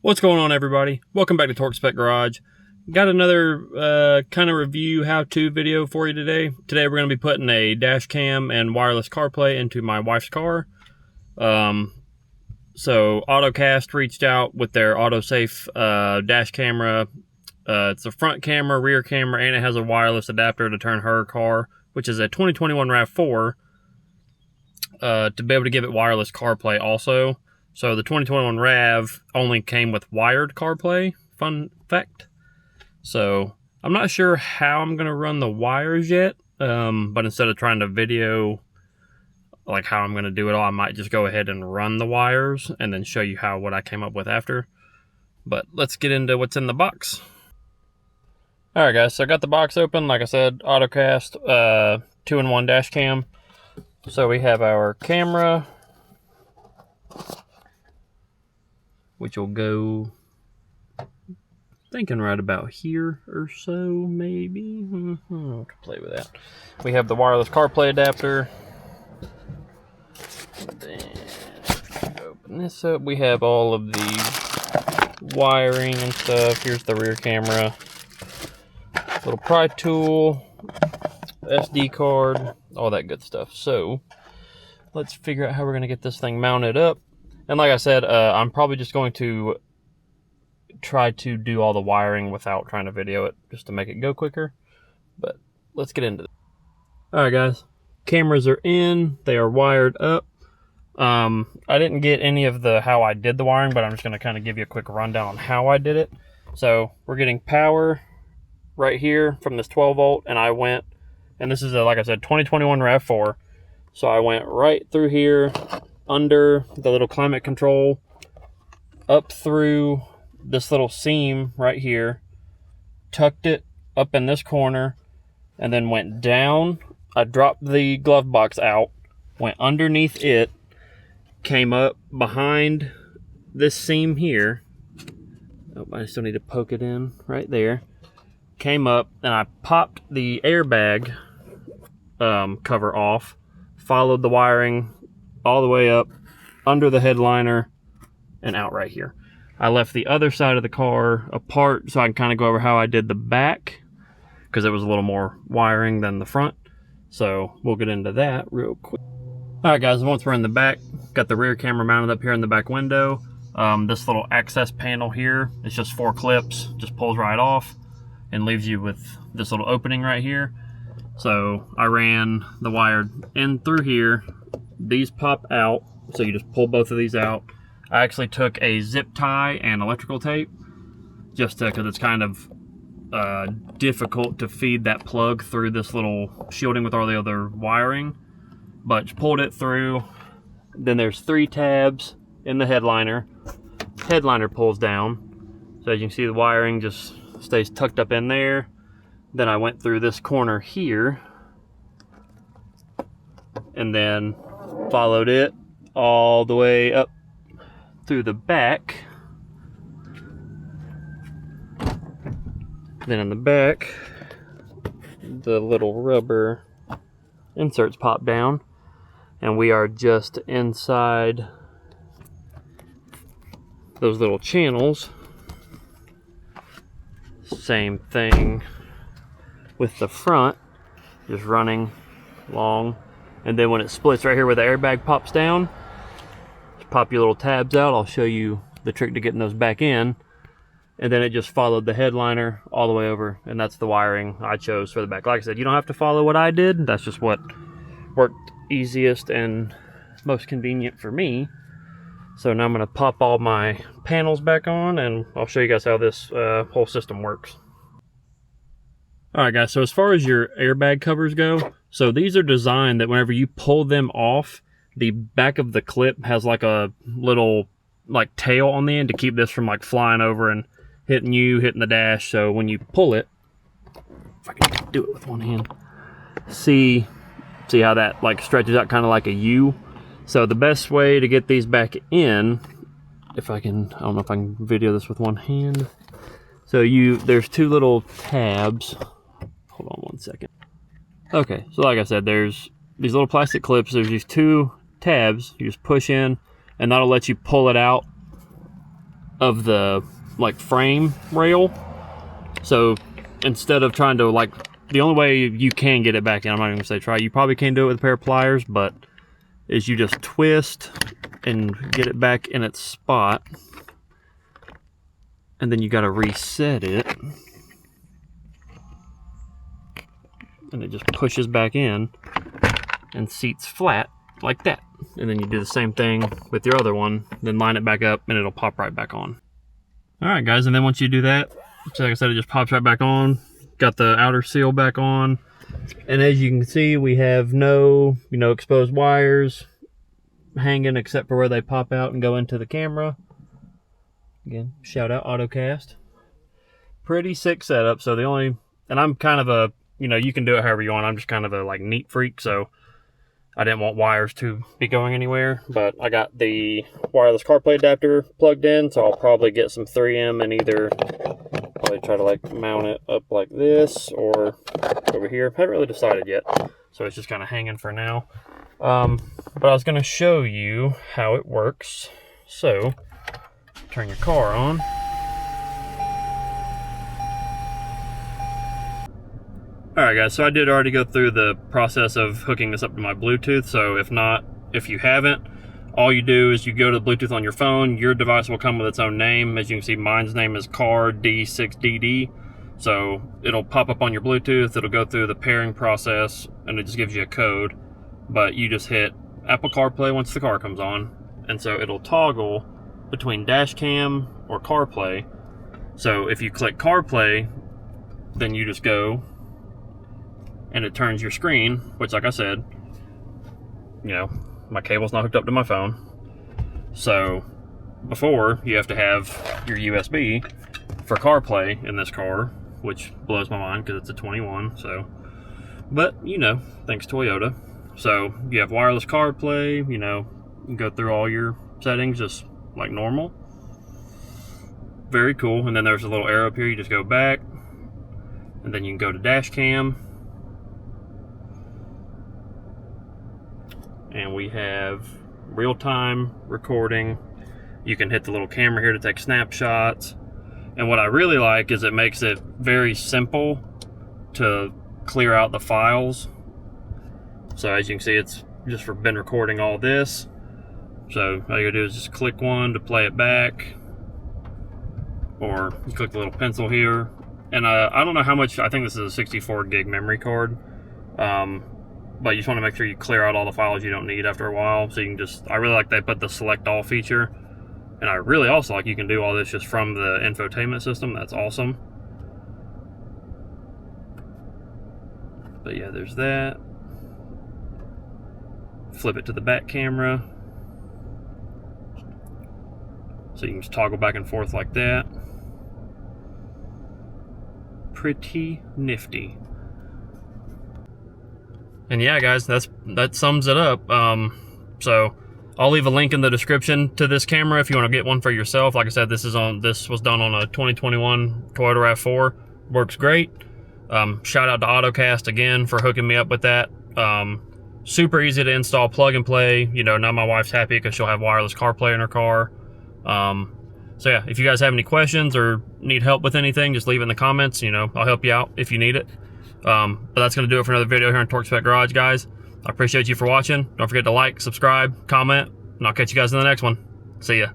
What's going on, everybody? Welcome back to Torque Spec Garage. Got another kind of review how-to video for you today. Today we're going to be putting a dash cam and wireless CarPlay into my wife's car. So Ottocast reached out with their AutoSafe dash camera. It's a front camera, rear camera, and it has a wireless adapter to turn her car, which is a 2021 RAV4, to be able to give it wireless CarPlay also. So the 2021 RAV only came with wired CarPlay, fun fact. So I'm not sure how I'm going to run the wires yet, but instead of trying to video like how I'm going to do it all, I might just go ahead and run the wires and then show you what I came up with after. But let's get into what's in the box. Alright guys, so I got the box open. Like I said, Ottocast 2-in-1 dash cam. So we have our camera, which will go, thinking right about here or so, maybe. I'll play with that. We have the wireless CarPlay adapter. Then open this up. We have all of the wiring and stuff. Here's the rear camera, little pry tool, SD card, all that good stuff. So let's figure out how we're going to get this thing mounted up. And like I said, I'm probably just going to try to do all the wiring without trying to video it, just to make it go quicker. But let's get into it. Alright guys, cameras are in, they are wired up. I didn't get any of how I did the wiring, but I'm just going to kind of give you a quick rundown on how I did it. So we're getting power right here from this 12 volt, and I went, and this is a, like I said, 2021 RAV4. So I went right through here, under the little climate control, up through this little seam right here, tucked it up in this corner, and then went down. I dropped the glove box out, went underneath it, came up behind this seam here. Oh, I still need to poke it in right there. Came up and I popped the airbag cover off, followed the wiring all the way up under the headliner and out right here. I left the other side of the car apart so I can kind of go over how I did the back, because it was a little more wiring than the front. So we'll get into that real quick. Alright guys, once we're in the back, got the rear camera mounted up here in the back window. This little access panel here, it's just 4 clips, just pulls right off and leaves you with this little opening right here. So I ran the wire in through here. These pop out, so you just pull both of these out. I actually took a zip tie and electrical tape, just because it's kind of difficult to feed that plug through this little shielding with all the other wiring. But just pulled it through. Then there's 3 tabs in the headliner. Headliner pulls down, so as you can see the wiring just stays tucked up in there. Then I went through this corner here and then followed it all the way up through the back. Then in the back, the little rubber inserts pop down, and we are just inside those little channels. Same thing with the front, just running long. And then when it splits right here where the airbag pops down, just pop your little tabs out. I'll show you the trick to getting those back in. And then it just followed the headliner all the way over, and that's the wiring I chose for the back. Like I said, you don't have to follow what I did. That's just what worked easiest and most convenient for me. So now I'm going to pop all my panels back on, and I'll show you guys how this whole system works. Alright guys, so as far as your airbag covers go, so these are designed that whenever you pull them off, the back of the clip has like a little tail on the end to keep this from flying over and hitting the dash. So when you pull it, if I can do it with one hand, see how that stretches out kind of like a U. So the best way to get these back in, I don't know if I can video this with one hand. So there's 2 little tabs. Hold on one second. Okay, so like I said, there's these little plastic clips. There's these 2 tabs. You just push in, and that'll let you pull it out of the like frame rail. So instead of trying to like, the only way you can get it back in, I'm not even gonna say try, you probably can do it with a pair of pliers, but is you just twist and get it back in its spot, and then you got to reset it, and it just pushes back in and seats flat like that. And then you do the same thing with your other one, then line it back up and it'll pop right back on. All right guys, and then once you do that, so like I said, it just pops right back on. Got the outer seal back on, and as you can see, we have no exposed wires hanging except for where they pop out and go into the camera. Again, shout out Ottocast. Pretty sick setup. So the only, and I'm kind of a, you can do it however you want. I'm just kind of a like neat freak, so I didn't want wires to be going anywhere. But I got the wireless CarPlay adapter plugged in, so I'll probably get some 3M and either probably try to like mount it up like this or over here. I haven't really decided yet, so it's just kind of hanging for now. But I was going to show you how it works. So turn your car on. Alright guys, so I did already go through the process of hooking this up to my Bluetooth. So if you haven't, all you do is you go to the Bluetooth on your phone. Your device will come with its own name. As you can see, mine's name is Car D6DD. So it'll pop up on your Bluetooth, it'll go through the pairing process, and it just gives you a code. But you just hit Apple CarPlay once the car comes on, and so it'll toggle between Dashcam or CarPlay. So if you click CarPlay, then you just go, and it turns your screen, which like I said, my cable's not hooked up to my phone. So before, you have to have your USB for CarPlay in this car, which blows my mind because it's a 21, so, but thanks Toyota. So you have wireless CarPlay, you can go through all your settings just like normal. Very cool. And then there's a little arrow up here, you just go back, and then you can go to Dashcam. And we have real-time recording. You can hit the little camera here to take snapshots. And what I really like is it makes it very simple to clear out the files. So as you can see, it's just been recording all this. So all you gotta do is just click one to play it back, or you click the little pencil here. And I don't know how much, I think this is a 64 gig memory card. But you just want to make sure you clear out all the files you don't need after a while. So you can just, I really like they put the select all feature. And I really also like you can do all this just from the infotainment system. That's awesome. But yeah, there's that. Flip it to the back camera. So you can just toggle back and forth like that. Pretty nifty. And yeah guys, that sums it up. So I'll leave a link in the description to this camera if you want to get one for yourself. Like I said, this was done on a 2021 Toyota RAV4. Works great. Shout out to Ottocast again for hooking me up with that. Super easy to install, plug and play. Now my wife's happy because she'll have wireless CarPlay in her car. So yeah, if you guys have any questions or need help with anything, just leave it in the comments. I'll help you out if you need it. But that's going to do it for another video here on Torque Spec Garage, guys. I appreciate you for watching. Don't forget to like, subscribe, comment, and I'll catch you guys in the next one. See ya.